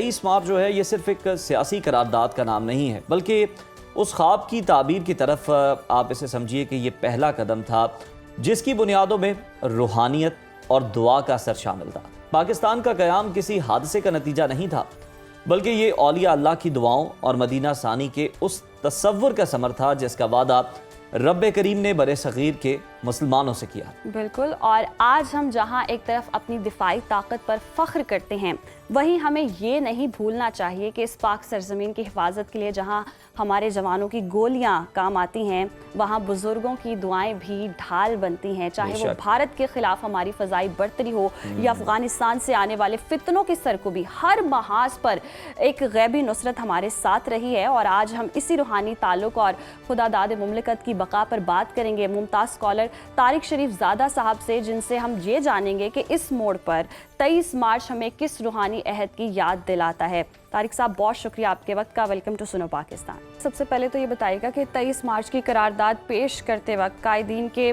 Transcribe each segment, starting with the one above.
23 مارچ جو ہے یہ صرف ایک سیاسی قرارداد کا نام نہیں ہے، بلکہ اس خواب کی تعبیر کی طرف آپ اسے سمجھیے کہ یہ پہلا قدم تھا جس کی بنیادوں میں روحانیت اور دعا کا اثر شامل تھا۔ پاکستان کا قیام کسی حادثے کا نتیجہ نہیں تھا، بلکہ یہ اولیاء اللہ کی دعاؤں اور مدینہ ثانی کے اس تصور کا ثمر تھا جس کا وعدہ رب کریم نے بر صغیر کے مسلمانوں سے کیا۔ بالکل، اور آج ہم جہاں ایک طرف اپنی دفاعی طاقت پر فخر کرتے ہیں، وہیں ہمیں یہ نہیں بھولنا چاہیے کہ اس پاک سرزمین کی حفاظت کے لیے جہاں ہمارے جوانوں کی گولیاں کام آتی ہیں، وہاں بزرگوں کی دعائیں بھی ڈھال بنتی ہیں، چاہے وہ بھارت کے خلاف ہماری فضائی برتری ہو یا افغانستان سے آنے والے فتنوں کی سرکوبی، ہر محاذ پر ایک غیبی نصرت ہمارے ساتھ رہی ہے۔ اور آج ہم اسی روحانی تعلق اور خدا داد مملکت کی بقا پر بات کریں گے ممتاز اسکالر طارق شریف زادہ صاحب سے، جن سے ہم یہ جانیں گے کہ اس موڑ پر 23 مارچ ہمیں کس روحانی عہد کی یاد دلاتا ہے۔ طارق صاحب بہت شکریہ آپ کے وقت کا، ویلکم ٹو سنو پاکستان۔ سب سے پہلے تو یہ بتائیے گا کہ 23 مارچ کی قرارداد پیش کرتے وقت قائدین کے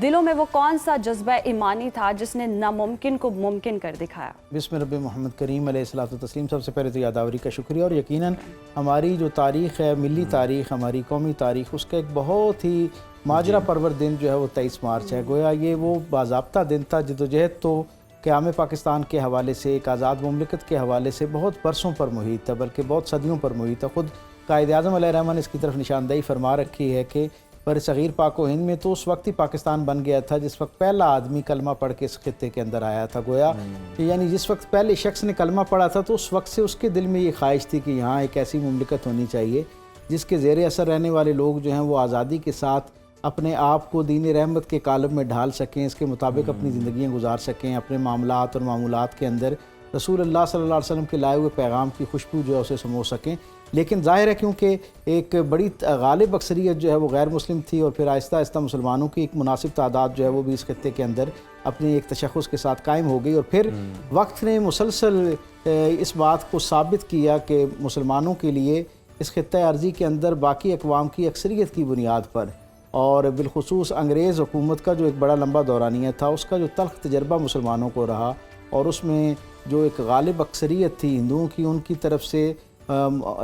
دلوں میں وہ کون سا جذبہ ایمانی تھا جس نے ناممکن کو ممکن کر دکھایا؟ بسم رب محمد کریم علیہ الصلوۃ والتسلیم۔ سب سے پہلے تو یاداوری کا شکریہ، اور یقیناً ہماری جو تاریخ ہے، ملی تاریخ، ہماری قومی تاریخ، اس کا ایک بہت ہی ماجرا پرور دن جو ہے وہ 23 مارچ ہے۔ گویا یہ وہ باضابطہ دن تھا، جدوجہد تو قیام پاکستان کے حوالے سے، ایک آزاد مملکت کے حوالے سے بہت برسوں پر محیط تھا، بلکہ بہت صدیوں پر محیط تھا۔ خود قائد اعظم علیہ الرحمہ نے اس کی طرف نشاندہی فرما رکھی ہے کہ بر صغیر پاک و ہند میں تو اس وقت ہی پاکستان بن گیا تھا جس وقت پہلا آدمی کلمہ پڑھ کے اس خطے کے اندر آیا تھا۔ گویا یعنی جس وقت پہلے شخص نے کلمہ پڑھا تھا تو اس وقت سے اس کے دل میں یہ خواہش تھی کہ یہاں ایک ایسی مملکت ہونی چاہیے جس کے زیر اثر رہنے والے لوگ جو ہیں وہ آزادی کے ساتھ اپنے آپ کو دین رحمت کے قالب میں ڈھال سکیں، اس کے مطابق اپنی زندگیاں گزار سکیں، اپنے معاملات اور معمولات کے اندر رسول اللہ صلی اللہ علیہ وسلم کے لائے ہوئے پیغام کی خوشبو جو ہے اسے سمو سکیں۔ لیکن ظاہر ہے کیونکہ ایک بڑی غالب اکثریت جو ہے وہ غیر مسلم تھی، اور پھر آہستہ آہستہ مسلمانوں کی ایک مناسب تعداد جو ہے وہ بھی اس خطے کے اندر اپنی ایک تشخص کے ساتھ قائم ہو گئی، اور پھر وقت نے مسلسل اس بات کو ثابت کیا کہ مسلمانوں کے لیے اس خطۂ ارضی کے اندر باقی اقوام کی اکثریت کی بنیاد پر، اور بالخصوص انگریز حکومت کا جو ایک بڑا لمبا دورانیہ تھا، اس کا جو تلخ تجربہ مسلمانوں کو رہا، اور اس میں جو ایک غالب اکثریت تھی ہندوؤں کی، ان کی طرف سے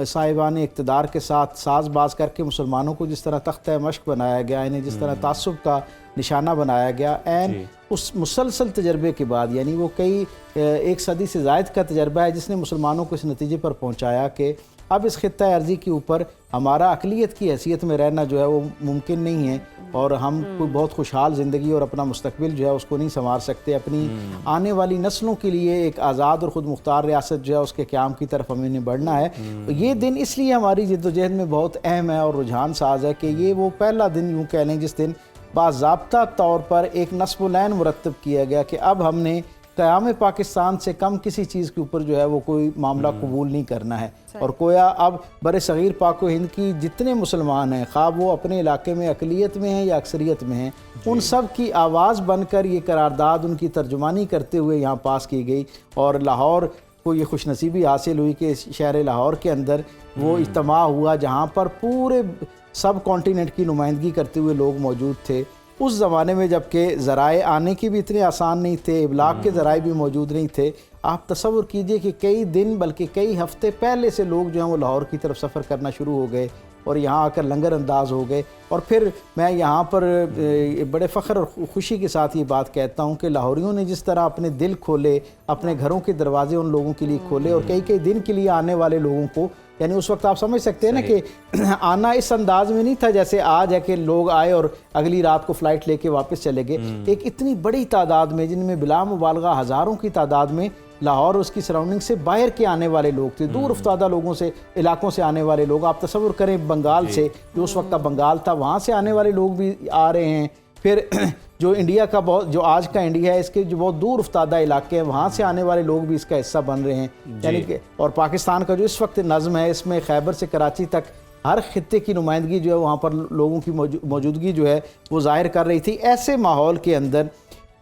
صاحبان اقتدار کے ساتھ ساز باز کر کے مسلمانوں کو جس طرح تختہ مشق بنایا گیا، انہیں جس طرح تعصب کا نشانہ بنایا گیا، اس مسلسل تجربے کے بعد، یعنی وہ کئی ایک صدی سے زائد کا تجربہ ہے جس نے مسلمانوں کو اس نتیجے پر پہنچایا کہ اب اس خطہ ارضی کے اوپر ہمارا اقلیت کی حیثیت میں رہنا جو ہے وہ ممکن نہیں ہے، اور ہم کوئی بہت خوشحال زندگی اور اپنا مستقبل جو ہے اس کو نہیں سنوار سکتے۔ اپنی آنے والی نسلوں کے لیے ایک آزاد اور خود مختار ریاست جو ہے اس کے قیام کی طرف ہمیں بڑھنا ہے۔ یہ دن اس لیے ہماری جدوجہد میں بہت اہم ہے اور رجحان ساز ہے کہ یہ وہ پہلا دن یوں کہہ لیں جس دن باضابطہ طور پر ایک نصب العین مرتب کیا گیا کہ اب ہم نے قیام پاکستان سے کم کسی چیز کے اوپر جو ہے وہ کوئی معاملہ قبول نہیں کرنا ہے، اور گویا اب بر صغیر پاک و ہند کی جتنے مسلمان ہیں، خواہ وہ اپنے علاقے میں اقلیت میں ہیں یا اکثریت میں ہیں، ان سب کی آواز بن کر یہ قرارداد ان کی ترجمانی کرتے ہوئے یہاں پاس کی گئی، اور لاہور کو یہ خوش نصیبی حاصل ہوئی کہ شہر لاہور کے اندر وہ اجتماع ہوا جہاں پر پورے سب کانٹیننٹ کی نمائندگی کرتے ہوئے لوگ موجود تھے۔ اس زمانے میں جبکہ ذرائع آنے کی بھی اتنے آسان نہیں تھے، ابلاغ کے ذرائع بھی موجود نہیں تھے، آپ تصور کیجئے کہ کئی دن بلکہ کئی ہفتے پہلے سے لوگ جو ہیں وہ لاہور کی طرف سفر کرنا شروع ہو گئے اور یہاں آ کر لنگر انداز ہو گئے۔ اور پھر میں یہاں پر بڑے فخر اور خوشی کے ساتھ یہ بات کہتا ہوں کہ لاہوریوں نے جس طرح اپنے دل کھولے، اپنے گھروں کے دروازے ان لوگوں کے لیے کھولے، اور کئی کئی دن کے لیے آنے والے لوگوں کو، یعنی اس وقت آپ سمجھ سکتے ہیں نا کہ آنا اس انداز میں نہیں تھا جیسے آج ہے کہ لوگ آئے اور اگلی رات کو فلائٹ لے کے واپس چلے گئے۔ ایک اتنی بڑی تعداد میں، جن میں بلا مبالغہ ہزاروں کی تعداد میں لاہور اور اس کی سراؤنڈنگ سے باہر کے آنے والے لوگ تھے، دور افتادہ لوگوں سے، علاقوں سے آنے والے لوگ۔ آپ تصور کریں بنگال سے، جو اس وقت کا بنگال تھا، وہاں سے آنے والے لوگ بھی آ رہے ہیں، پھر جو انڈیا کا جو آج کا انڈیا ہے، اس کے جو بہت دور افتادہ علاقے ہیں، وہاں سے آنے والے لوگ بھی اس کا حصہ بن رہے ہیں، یعنی کہ اور پاکستان کا جو اس وقت نظم ہے، اس میں خیبر سے کراچی تک ہر خطے کی نمائندگی جو ہے وہاں پر لوگوں کی موجودگی جو ہے وہ ظاہر کر رہی تھی۔ ایسے ماحول کے اندر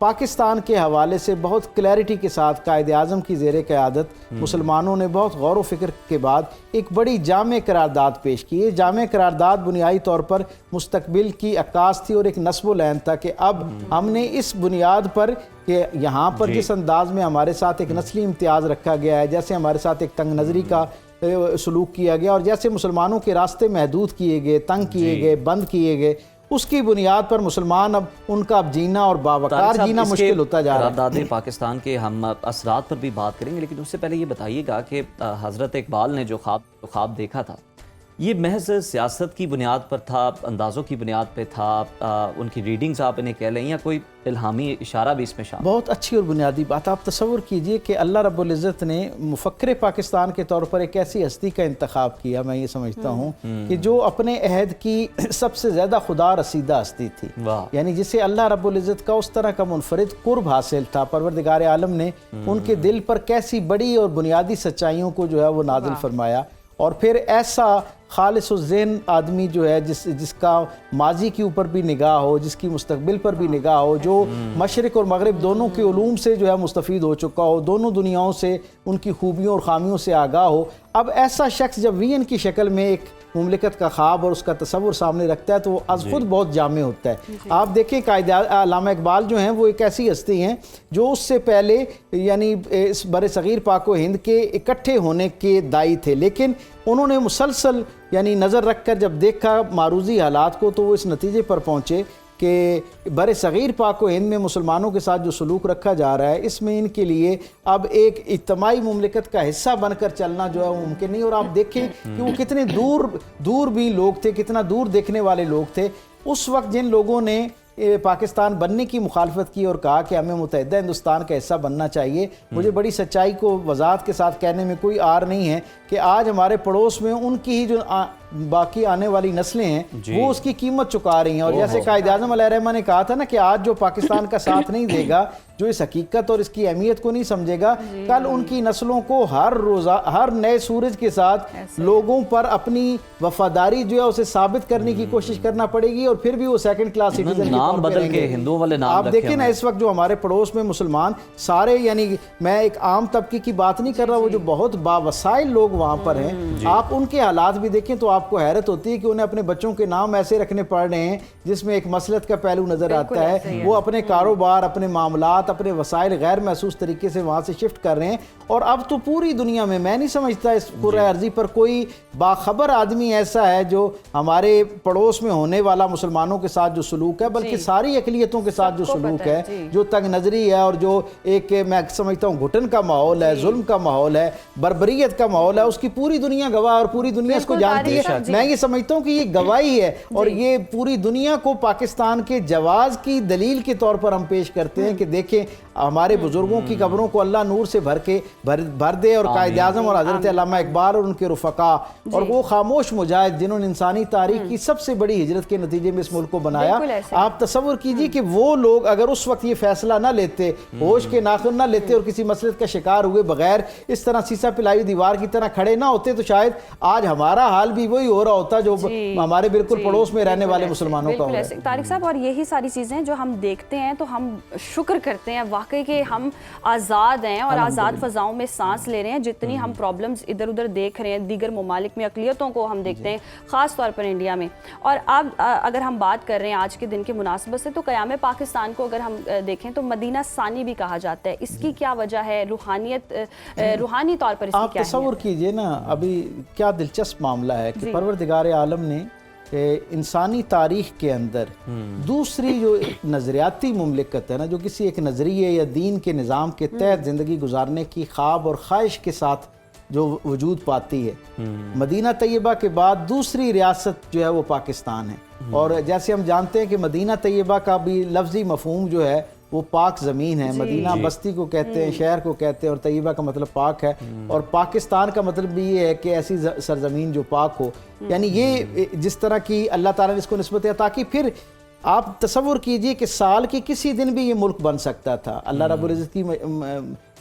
پاکستان کے حوالے سے بہت کلیئرٹی کے ساتھ قائد اعظم کی زیر قیادت مسلمانوں نے بہت غور و فکر کے بعد ایک بڑی جامع قرارداد پیش کی ہے۔ جامع قرارداد بنیادی طور پر مستقبل کی عکاس تھی اور ایک نصب و لعن تھا کہ اب ہم نے اس بنیاد پر کہ یہاں پر جس انداز میں ہمارے ساتھ ایک نسلی امتیاز رکھا گیا ہے، جیسے ہمارے ساتھ ایک تنگ نظری کا سلوک کیا گیا اور جیسے مسلمانوں کے راستے محدود کیے گئے، تنگ کیے گئے، بند کیے گئے، اس کی بنیاد پر مسلمان اب ان کا اب جینا اور باوقار جینا مشکل ہوتا جا رہا ہے۔ قرارداد پاکستان کے ہم اثرات پر بھی بات کریں گے، لیکن اس سے پہلے یہ بتائیے گا کہ حضرت اقبال نے جو خواب دیکھا تھا، یہ محض سیاست کی بنیاد پر تھا، اندازوں کی بنیاد پہ تھا، ان کی ریڈنگز آپ انہیں کہہ لیں، یا کوئی الہامی اشارہ بھی اس میں شامل؟ بہت اچھی اور بنیادی بات آپ تصور کیجئے کہ اللہ رب العزت نے مفکر پاکستان کے طور پر ایک ایسی ہستی کا انتخاب کیا، میں یہ سمجھتا ہوں کہ جو اپنے عہد کی سب سے زیادہ خدا رسیدہ ہستی تھی، یعنی جسے اللہ رب العزت کا اس طرح کا منفرد قرب حاصل تھا۔ پروردگار عالم نے ان کے دل پر کیسی بڑی اور بنیادی سچائیوں کو جو ہے وہ نازل فرمایا، اور پھر ایسا خالص الذہن آدمی جو ہے جس کا ماضی کے اوپر بھی نگاہ ہو، جس کی مستقبل پر بھی نگاہ ہو، جو مشرق اور مغرب دونوں کے علوم سے جو ہے مستفید ہو چکا ہو، دونوں دنیاؤں سے ان کی خوبیوں اور خامیوں سے آگاہ ہو، اب ایسا شخص جب وین کی شکل میں ایک مملکت کا خواب اور اس کا تصور سامنے رکھتا ہے تو وہ از خود بہت جامع ہوتا ہے۔ آپ دیکھیں قائد علامہ اقبال جو ہیں وہ ایک ایسی ہستی ہیں جو اس سے پہلے یعنی اس بر صغیر پاک و ہند کے اکٹھے ہونے کے داعی تھے، لیکن انہوں نے مسلسل یعنی نظر رکھ کر جب دیکھا معروضی حالات کو تو وہ اس نتیجے پر پہنچے کہ بر صغیر پاک و ہند میں مسلمانوں کے ساتھ جو سلوک رکھا جا رہا ہے اس میں ان کے لیے اب ایک اجتماعی مملکت کا حصہ بن کر چلنا جو ہے وہ ممکن نہیں۔ اور آپ دیکھیں کہ وہ کتنے دور بھی لوگ تھے، کتنا دور دیکھنے والے لوگ تھے اس وقت، جن لوگوں نے پاکستان بننے کی مخالفت کی اور کہا کہ ہمیں متحدہ ہندوستان کا حصہ بننا چاہیے۔ مجھے بڑی سچائی کو وضاحت کے ساتھ کہنے میں کوئی عار نہیں ہے کہ آج ہمارے پڑوس میں ان کی ہی جو باقی آنے والی نسلیں ہیں وہ اس کی قیمت چکا رہی ہیں، اور جیسے قائد اعظم علیہ الرحمہ نے کہا تھا نا کہ آج جو پاکستان کا ساتھ نہیں دے گا، جو اس حقیقت اور اس کی اہمیت کو نہیں سمجھے گا، کل ان کی نسلوں کو ہر نئے سورج کے ساتھ لوگوں پر اپنی وفاداری جو ہے اسے ثابت کرنے کی کوشش کرنا پڑے گی، اور پھر بھی وہ سیکنڈ کلاس سٹیزن نام بدل کے ہندوؤں والے نام آپ دیکھیں نا اس وقت جو ہمارے پڑوس میں مسلمان سارے، یعنی میں ایک عام طبقے کی بات نہیں کر رہا، وہ جو بہت باوسائل لوگ وہاں پر ہیں، آپ ان کے حالات بھی دیکھیں تو آپ کو حیرت ہوتی ہے کہ انہیں اپنے بچوں کے نام ایسے رکھنے پڑ رہے ہیں جس میں ایک مسلط کا پہلو نظر آتا ہے۔ وہ اپنے کاروبار، اپنے معاملات، اپنے وسائل غیر محسوس طریقے سے وہاں سے شفٹ کر رہے ہیں، اور اب تو پوری دنیا میں نہیں سمجھتا اس پورے عرضی پر کوئی باخبر آدمی ایسا ہے جو ہمارے پڑوس میں ہونے والا مسلمانوں کے ساتھ جو سلوک ہے، بلکہ ساری اقلیتوں کے ساتھ جو سلوک ہے، جو تنگ نظری ہے اور جو ایک میں سمجھتا ہوں گھٹن کا ماحول ہے، ظلم کا ماحول ہے، بربریت کا ماحول ہے، اس کی پوری دنیا گواہ اور پوری دنیا اس کو جانتی ہے۔ میں یہ سمجھتا ہوں کہ یہ گواہی ہے، اور یہ پوری دنیا کو پاکستان کے جواز کی دلیل کے طور پر ہم پیش کرتے ہیں کہ دیکھیں ہمارے بزرگوں کی قبروں کو اللہ نور سے بھر دے، اور قائد اعظم اور حضرت علامہ اقبال اور ان کے رفقا اور وہ خاموش مجاہد جنہوں نے انسانی تاریخ کی سب سے بڑی ہجرت کے نتیجے میں اس ملک کو بنایا۔ آپ تصور کیجئے کہ وہ لوگ اگر اس وقت یہ فیصلہ نہ لیتے، ہوش کے ناخن نہ لیتے اور کسی مسئلے کا شکار ہوئے بغیر اس طرح سیسا پلائی دیوار کی طرح کھڑے نہ ہوتے، تو شاید آج ہمارا حال بھی وہی ہو رہا ہوتا جو ہمارے بالکل پڑوس میں رہنے والے مسلمانوں کا ہو رہا ہے۔ طارق صاحب، اور یہی ساری چیزیں جو ہم دیکھتے ہیں تو ہم شکر کرتے ہیں واقعی کہ ہم آزاد ہیں اور آزاد فضاؤں میں سانس لے رہے ہیں۔ جتنی ہم پرابلمز ادھر ادھر دیکھ رہے ہیں دیگر ممالک میں اقلیتوں کو ہم دیکھتے ہیں، خاص طور پر انڈیا میں، اور اب اگر ہم بات کر رہے ہیں آج کے دن کی مناسبت سے تو قیام پاکستان کو اگر ہم دیکھیں تو مدینہ ثانی بھی کہا جاتا ہے۔ اس کی کیا وجہ ہے؟ روحانی طور پر اس کی آپ کیا تصور کیجئے نا، ابھی کیا دلچسپ معاملہ ہے کہ پروردگار عالم نے انسانی تاریخ کے اندر دوسری جو نظریاتی مملکت ہے نا، جو کسی ایک نظریے یا دین کے نظام کے تحت زندگی گزارنے کی خواب اور خواہش کے ساتھ جو وجود پاتی ہے، مدینہ طیبہ کے بعد دوسری ریاست جو ہے وہ پاکستان ہے۔ اور جیسے ہم جانتے ہیں کہ مدینہ طیبہ کا بھی لفظی مفہوم جو ہے وہ پاک زمین ہے، مدینہ بستی کو کہتے ہیں، شہر کو کہتے ہیں، اور طیبہ کا مطلب پاک ہے، اور پاکستان کا مطلب بھی یہ ہے کہ ایسی سرزمین جو پاک ہو، یعنی یہ جس طرح کی اللہ تعالیٰ نے اس کو نسبت ہے، تاکہ پھر آپ تصور کیجئے کہ سال کے کسی دن بھی یہ ملک بن سکتا تھا۔ اللہ رب العزت کی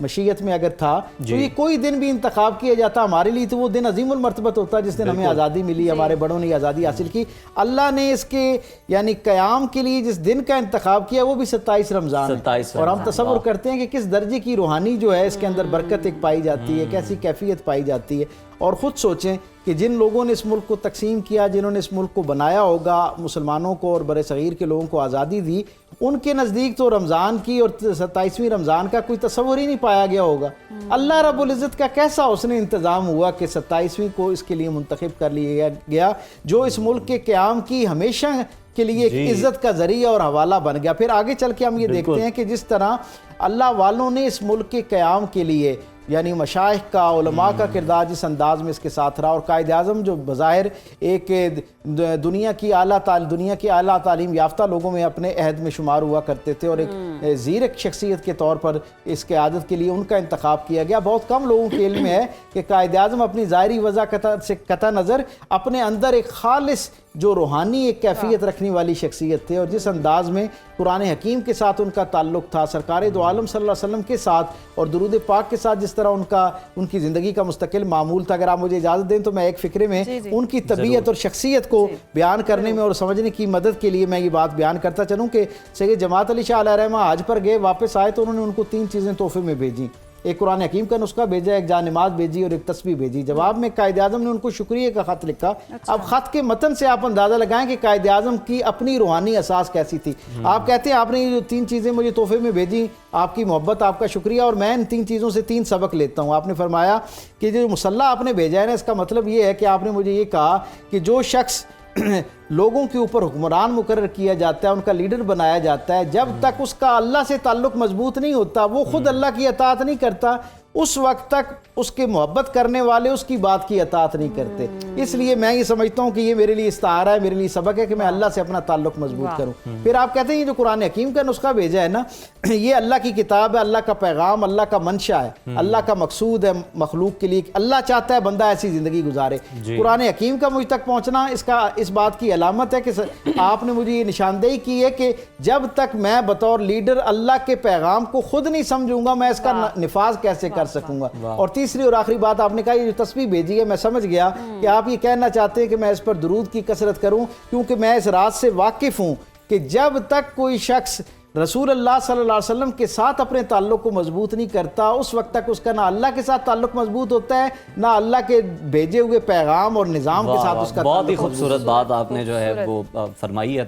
مشیت میں اگر تھا تو یہ کوئی دن بھی انتخاب کیا جاتا ہمارے لیے تو وہ دن عظیم المرتبت ہوتا جس دن ہمیں آزادی ملی, ہمارے بڑوں نے آزادی حاصل کی. اللہ نے اس کے یعنی قیام کے لیے جس دن کا انتخاب کیا وہ بھی 27 رمضان ہے, اور ہم تصور کرتے ہیں کہ کس درجے کی روحانی جو ہے اس کے اندر برکت ایک پائی جاتی ہے, کیسی کیفیت پائی جاتی ہے. اور خود سوچیں کہ جن لوگوں نے اس ملک کو تقسیم کیا, جنہوں نے اس ملک کو بنایا ہوگا, مسلمانوں کو اور بر صغیر کے لوگوں کو آزادی دی, ان کے نزدیک تو رمضان کی اور 27ویں رمضان کا کوئی تصور ہی نہیں پایا گیا ہوگا. اللہ رب العزت کا کیسا اس نے انتظام ہوا کہ 27ویں کو اس کے لیے منتخب کر لیا گیا, جو اس ملک کے قیام کی ہمیشہ کے لیے ایک عزت کا ذریعہ اور حوالہ بن گیا. پھر آگے چل کے ہم یہ دیکھتے ہیں کہ جس طرح اللہ والوں نے اس ملک کے قیام کے لیے یعنی مشائخ کا, علماء کا کردار جس انداز میں اس کے ساتھ رہا, اور قائد اعظم جو بظاہر ایک دنیا کی اعلیٰ تعلیم یافتہ لوگوں میں اپنے عہد میں شمار ہوا کرتے تھے, اور ایک زیرک شخصیت کے طور پر اس قیادت کے لیے ان کا انتخاب کیا گیا. بہت کم لوگوں کے علم ہے کہ قائد اعظم اپنی ظاہری وضع سے قطع نظر اپنے اندر ایک خالص جو روحانی ایک کیفیت رکھنے والی شخصیت تھے, اور جس انداز میں قرآن حکیم کے ساتھ ان کا تعلق تھا, سرکار دو عالم صلی اللہ علیہ وسلم کے ساتھ اور درود پاک کے ساتھ جس طرح ان کی زندگی کا مستقل معمول تھا. اگر آپ مجھے اجازت دیں تو میں ایک فکرے میں ان کی طبیعت اور شخصیت کو بیان کرنے میں اور سمجھنے کی مدد کے لیے میں یہ بات بیان کرتا چلوں کہ سید جماعت علی شاہ علیہ رحمہ حج پر گئے, واپس آئے تو انہوں نے ان کو 3 چیزیں تحفے میں بھیجیں. ایک قرآن حکیم کا نسخہ بھیجا, ایک جان نماز بھیجی اور ایک تسبیح بھیجی. جواب میں قائد اعظم نے ان کو شکریہ کا خط لکھا. اب خط کے متن سے آپ اندازہ لگائیں کہ قائد اعظم کی اپنی روحانی اساس کیسی تھی. آپ کہتے ہیں آپ نے یہ جو 3 چیزیں مجھے تحفے میں بھیجی, آپ کی محبت, آپ کا شکریہ, اور میں ان 3 چیزوں سے 3 سبق لیتا ہوں. آپ نے فرمایا کہ جو مسلح آپ نے بھیجا ہے نا, اس کا مطلب یہ ہے کہ آپ نے مجھے یہ کہا کہ جو شخص لوگوں کے اوپر حکمران مقرر کیا جاتا ہے, ان کا لیڈر بنایا جاتا ہے, جب تک اس کا اللہ سے تعلق مضبوط نہیں ہوتا, وہ خود اللہ کی اطاعت نہیں کرتا, اس وقت تک اس کے محبت کرنے والے اس کی بات کی اطاعت نہیں کرتے. اس لیے میں یہ سمجھتا ہوں کہ یہ میرے لیے استعارہ ہے, میرے لیے سبق ہے کہ میں اللہ سے اپنا تعلق مضبوط کروں. پھر آپ کہتے ہیں یہ جو قرآن حکیم کا نسخہ بھیجا ہے نا, یہ اللہ کی کتاب ہے, اللہ کا پیغام, اللہ کا منشا ہے, اللہ کا مقصود ہے مخلوق کے لیے. اللہ چاہتا ہے بندہ ایسی زندگی گزارے. قرآن حکیم کا مجھ تک پہنچنا اس بات کی علامت ہے کہ آپ نے مجھے یہ نشاندہی کی ہے کہ جب تک میں بطور لیڈر اللہ کے پیغام کو خود نہیں سمجھوں گا, میں اس کا نفاذ کیسے کر سکوں گا. اور تیسری اور آخری بات آپ نے کہا, یہ جو تسبیح بھیجی ہے, میں سمجھ گیا کہ آپ یہ کہنا چاہتے ہیں کہ میں اس پر درود کی کثرت کروں, کیونکہ میں اس راز سے واقف ہوں کہ جب تک کوئی شخص رسول اللہ صلی اللہ علیہ وسلم کے ساتھ اپنے تعلق کو مضبوط نہیں کرتا, اس وقت تک اس کا نہ اللہ کے ساتھ تعلق مضبوط ہوتا ہے, نہ اللہ کے بھیجے ہوئے پیغام اور نظام کے ساتھ اس کا. بہت ہی خوبصورت بات آپ نے جو ہے وہ فرمائی ہے.